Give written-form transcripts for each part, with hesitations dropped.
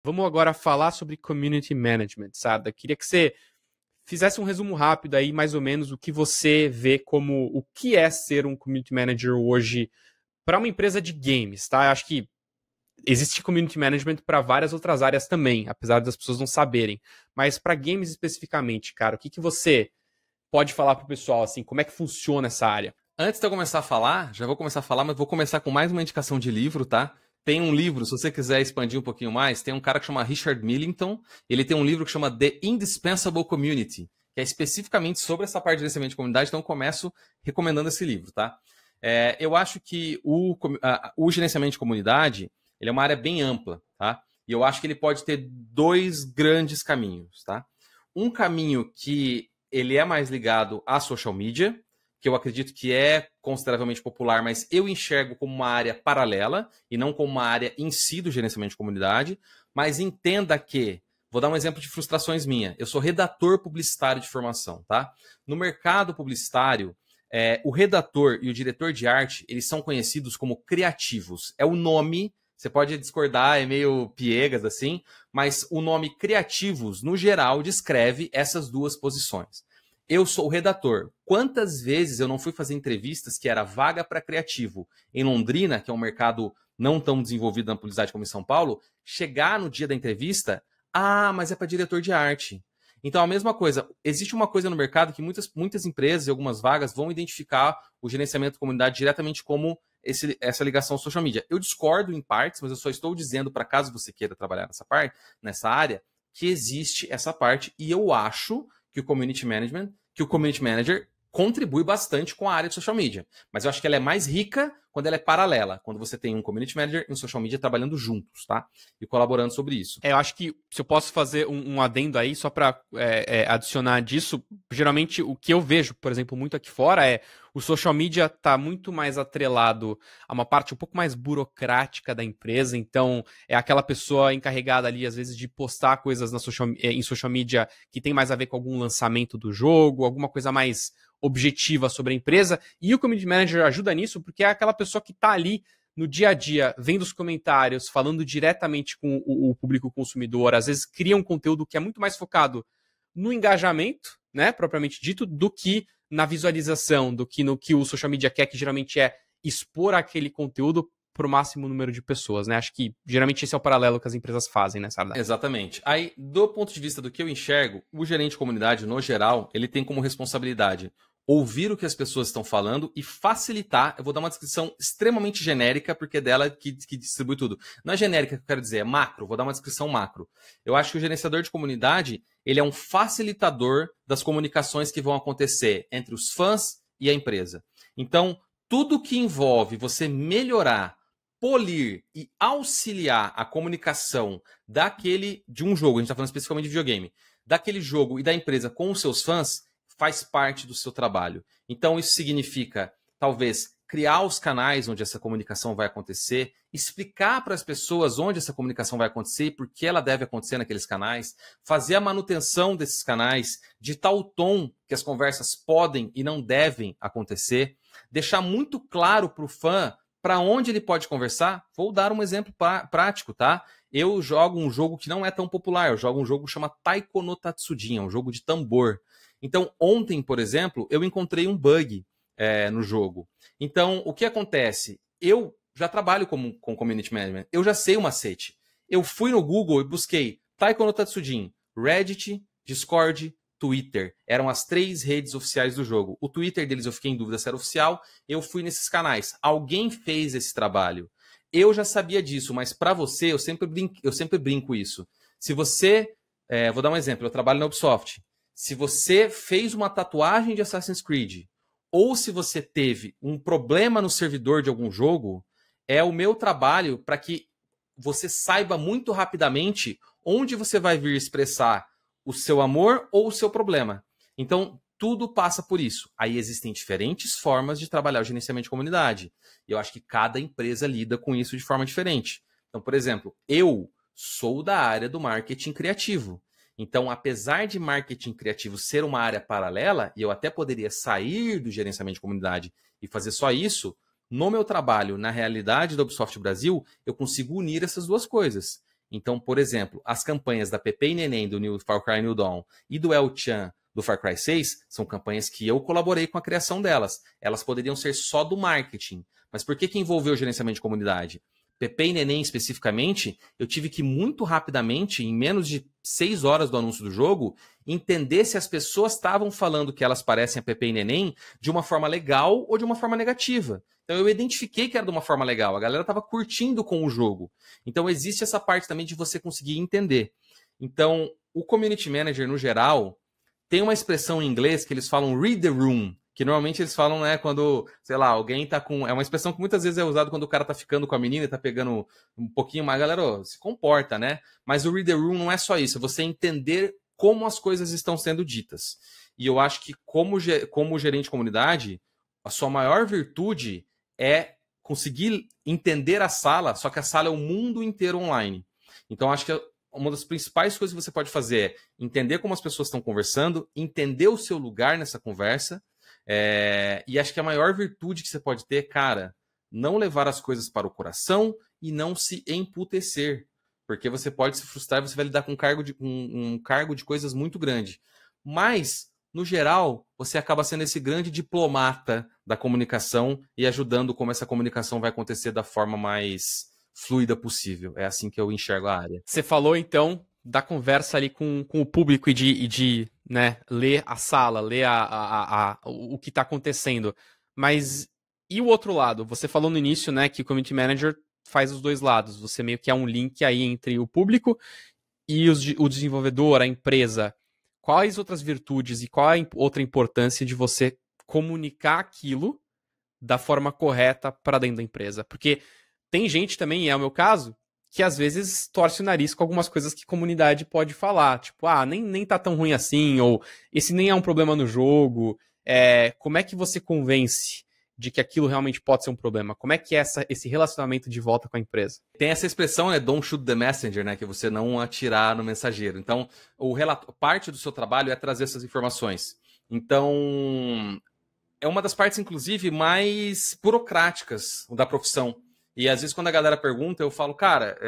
Vamos agora falar sobre community management, Sada. Queria que você fizesse um resumo rápido aí, mais ou menos, o que você vê como o que é ser um community manager hoje para uma empresa de games, tá? Eu acho que existe community management para várias outras áreas também, apesar das pessoas não saberem. Mas para games especificamente, cara, o que você pode falar pro pessoal, assim, como é que funciona essa área? Antes de eu começar a falar, já vou começar a falar, mas vou começar com mais uma indicação de livro, tá? Tem um livro, se você quiser expandir um pouquinho mais, tem um cara que chama Richard Millington, ele tem um livro que chama The Indispensable Community, que é especificamente sobre essa parte de gerenciamento de comunidade, então eu começo recomendando esse livro, tá? Eu acho que o gerenciamento de comunidade, ele é uma área bem ampla, tá? E eu acho que ele pode ter dois grandes caminhos, tá? Um caminho que ele é mais ligado à social media, que eu acredito que é consideravelmente popular, mas eu enxergo como uma área paralela e não como uma área em si do gerenciamento de comunidade. Mas entenda que, vou dar um exemplo de frustrações minha. Eu sou redator publicitário de formação, tá? No mercado publicitário, o redator e o diretor de arte, eles são conhecidos como criativos. É o nome, você pode discordar, é meio piegas assim, mas o nome criativos, no geral, descreve essas duas posições. Eu sou o redator. Quantas vezes eu não fui fazer entrevistas que era vaga para criativo em Londrina, que é um mercado não tão desenvolvido na publicidade como em São Paulo, chegar no dia da entrevista, mas é para diretor de arte. Então, a mesma coisa, existe uma coisa no mercado que muitas empresas e algumas vagas vão identificar o gerenciamento de comunidade diretamente como essa ligação social media. Eu discordo em partes, mas eu só estou dizendo, para caso você queira trabalhar nessa área, que existe essa parte, e eu acho que o community manager contribui bastante com a área de social media. Mas eu acho que ela é mais rica quando ela é paralela, quando você tem um community manager e um social media trabalhando juntos, tá? E colaborando sobre isso. Eu acho que se eu posso fazer um adendo aí, só para adicionar disso, geralmente o que eu vejo, por exemplo, muito aqui fora é o social media tá muito mais atrelado a uma parte um pouco mais burocrática da empresa, então é aquela pessoa encarregada ali, às vezes, de postar coisas em social media que tem mais a ver com algum lançamento do jogo, alguma coisa mais objetiva sobre a empresa, e o community manager ajuda nisso, porque é aquela pessoa que tá ali no dia a dia, vendo os comentários, falando diretamente com o público consumidor, às vezes cria um conteúdo que é muito mais focado no engajamento, né, propriamente dito, do que na visualização, do que no que o social media quer, que geralmente é expor aquele conteúdo para o máximo número de pessoas, né? Acho que geralmente esse é o paralelo que as empresas fazem, né, Sarda? Exatamente. Aí, do ponto de vista do que eu enxergo, o gerente de comunidade, no geral, ele tem como responsabilidade ouvir o que as pessoas estão falando e facilitar. Eu vou dar uma descrição extremamente genérica, porque é dela que distribui tudo. Não é genérica que eu quero dizer, é macro. Vou dar uma descrição macro. Eu acho que o gerenciador de comunidade, ele é um facilitador das comunicações que vão acontecer entre os fãs e a empresa. Então, tudo que envolve você melhorar, polir e auxiliar a comunicação de um jogo, a gente está falando especificamente de videogame, daquele jogo e da empresa com os seus fãs, faz parte do seu trabalho. Então, isso significa, talvez, criar os canais onde essa comunicação vai acontecer, explicar para as pessoas onde essa comunicação vai acontecer e por que ela deve acontecer naqueles canais, fazer a manutenção desses canais, ditar o tom que as conversas podem e não devem acontecer, deixar muito claro para o fã para onde ele pode conversar. Vou dar um exemplo prático, tá? Eu jogo um jogo que não é tão popular, eu jogo um jogo que chama Taiko no Tatsujin, é um jogo de tambor. Então, ontem, por exemplo, eu encontrei um bug no jogo. Então, o que acontece? Eu já trabalho com Community Management, eu já sei o macete. Eu fui no Google e busquei Taiko no Tatsujin, Reddit, Discord, Twitter. Eram as 3 redes oficiais do jogo. O Twitter deles eu fiquei em dúvida se era oficial, eu fui nesses canais. Alguém fez esse trabalho. Eu já sabia disso, mas para você, eu sempre brinco isso. Se você, vou dar um exemplo, eu trabalho na Ubisoft. Se você fez uma tatuagem de Assassin's Creed, ou se você teve um problema no servidor de algum jogo, é o meu trabalho para que você saiba muito rapidamente onde você vai vir expressar o seu amor ou o seu problema. Então, tudo passa por isso. Aí existem diferentes formas de trabalhar o gerenciamento de comunidade. E eu acho que cada empresa lida com isso de forma diferente. Então, por exemplo, eu sou da área do marketing criativo. Então, apesar de marketing criativo ser uma área paralela, e eu até poderia sair do gerenciamento de comunidade e fazer só isso, no meu trabalho, na realidade da Ubisoft Brasil, eu consigo unir essas duas coisas. Então, por exemplo, as campanhas da Pepe e Neném do New Far Cry New Dawn e do El Chan do Far Cry 6 são campanhas que eu colaborei com a criação delas. Elas poderiam ser só do marketing. Mas por que envolveu o gerenciamento de comunidade? Pepe e Neném especificamente, eu tive que muito rapidamente, em menos de 6 horas do anúncio do jogo, entender se as pessoas estavam falando que elas parecem a Pepe e Neném de uma forma legal ou de uma forma negativa. Então eu identifiquei que era de uma forma legal, a galera estava curtindo com o jogo. Então existe essa parte também de você conseguir entender. Então o Community Manager, no geral, tem uma expressão em inglês que eles falam read the room, que normalmente eles falam, né, quando, sei lá, alguém tá com... É uma expressão que muitas vezes é usada quando o cara tá ficando com a menina e tá pegando um pouquinho mais. Galera, ó, se comporta, né? Mas o read the room não é só isso, é você entender como as coisas estão sendo ditas. E eu acho que como gerente de comunidade, a sua maior virtude é conseguir entender a sala, só que a sala é o mundo inteiro online. Então, acho que uma das principais coisas que você pode fazer é entender como as pessoas estão conversando, entender o seu lugar nessa conversa, e acho que a maior virtude que você pode ter, cara, não levar as coisas para o coração e não se emputecer, porque você pode se frustrar e você vai lidar com um cargo de coisas muito grande. Mas, no geral, você acaba sendo esse grande diplomata da comunicação e ajudando como essa comunicação vai acontecer da forma mais fluida possível. É assim que eu enxergo a área. Você falou, então, da conversa ali com o público e de né, ler a sala, ler o que está acontecendo. Mas e o outro lado? Você falou no início, né, que o Community Manager faz os dois lados. Você meio que é um link aí entre o público e o desenvolvedor, a empresa. Quais outras virtudes e qual a outra importância de você comunicar aquilo da forma correta para dentro da empresa? Porque tem gente também, e é o meu caso, que às vezes torce o nariz com algumas coisas que a comunidade pode falar. Tipo, nem tá tão ruim assim, ou esse nem é um problema no jogo. Como é que você convence de que aquilo realmente pode ser um problema? Como é que é esse relacionamento de volta com a empresa? Tem essa expressão, né, don't shoot the messenger, né, que você não atirar no mensageiro. Então, parte do seu trabalho é trazer essas informações. Então, é uma das partes, inclusive, mais burocráticas da profissão. E às vezes quando a galera pergunta, eu falo, cara,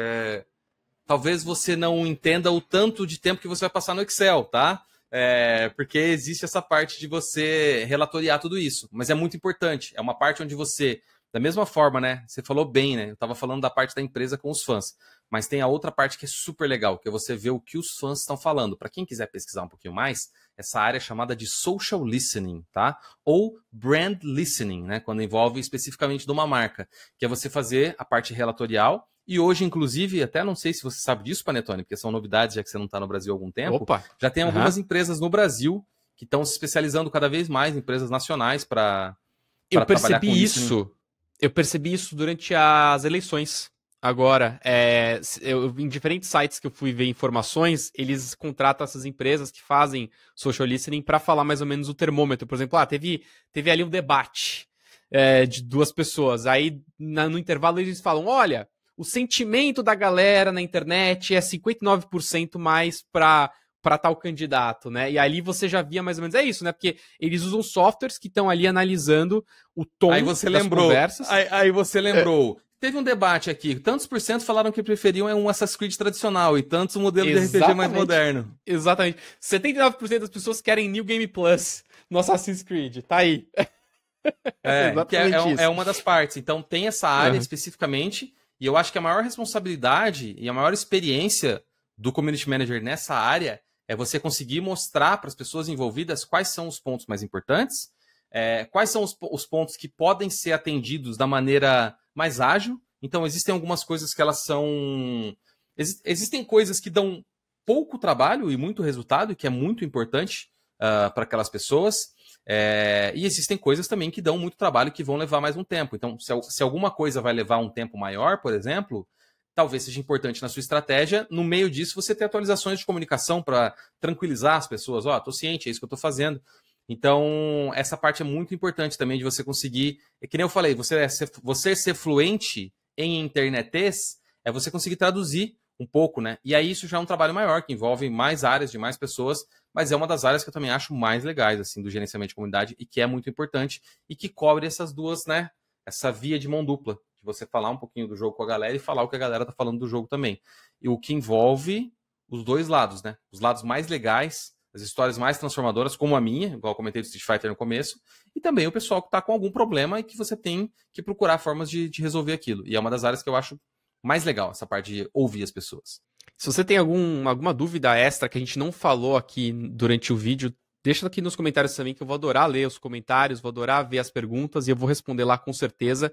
talvez você não entenda o tanto de tempo que você vai passar no Excel, tá? Porque existe essa parte de você relatoriar tudo isso. Mas é muito importante. É uma parte onde você, da mesma forma, né? Você falou bem, né? Eu estava falando da parte da empresa com os fãs. Mas tem a outra parte que é super legal, que é você ver o que os fãs estão falando. Para quem quiser pesquisar um pouquinho mais, essa área é chamada de social listening, tá? Ou brand listening, né? Quando envolve especificamente de uma marca, que é você fazer a parte relatorial. E hoje, inclusive, até não sei se você sabe disso, Panetone, porque são novidades, já que você não está no Brasil há algum tempo. Opa. Já tem algumas empresas no Brasil que estão se especializando cada vez mais, empresas nacionais, para trabalhar com listening. Eu percebi isso durante as eleições. Agora, em diferentes sites que eu fui ver informações, eles contratam essas empresas que fazem social listening para falar mais ou menos o termômetro. Por exemplo, teve ali um debate de duas pessoas. Aí, no intervalo, eles falam, olha, o sentimento da galera na internet é 59% mais para tal candidato, né? E ali você já via mais ou menos, isso, né? Porque eles usam softwares que estão ali analisando o tom das conversas. Aí você lembrou. Teve um debate aqui, tantos por cento falaram que preferiam um Assassin's Creed tradicional e tantos um modelo de RPG mais moderno. Exatamente. 79% das pessoas querem New Game Plus no Assassin's Creed. Tá aí. É uma das partes. Então tem essa área especificamente, e eu acho que a maior responsabilidade e a maior experiência do Community Manager nessa área é você conseguir mostrar para as pessoas envolvidas quais são os pontos mais importantes, quais são os pontos que podem ser atendidos da maneira mais ágil. Então, existem algumas coisas que elas são... Existem coisas que dão pouco trabalho e muito resultado, que é muito importante para aquelas pessoas. E existem coisas também que dão muito trabalho e que vão levar mais um tempo. Então, se alguma coisa vai levar um tempo maior, por exemplo, talvez seja importante na sua estratégia, no meio disso, você ter atualizações de comunicação para tranquilizar as pessoas. Tô ciente, é isso que eu estou fazendo. Então, essa parte é muito importante também de você conseguir, que nem eu falei, você ser fluente em internetês é você conseguir traduzir um pouco, né? E aí isso já é um trabalho maior, que envolve mais áreas de mais pessoas, mas é uma das áreas que eu também acho mais legais, assim, do gerenciamento de comunidade e que é muito importante e que cobre essas duas, né? Essa via de mão dupla, de você falar um pouquinho do jogo com a galera e falar o que a galera tá falando do jogo também. E o que envolve os dois lados, né? Os lados mais legais, as histórias mais transformadoras, como a minha, igual eu comentei do Street Fighter no começo, e também o pessoal que tá com algum problema e que você tem que procurar formas de resolver aquilo. E é uma das áreas que eu acho mais legal, essa parte de ouvir as pessoas. Se você tem alguma dúvida extra que a gente não falou aqui durante o vídeo, deixa aqui nos comentários também, que eu vou adorar ler os comentários, vou adorar ver as perguntas e eu vou responder lá com certeza.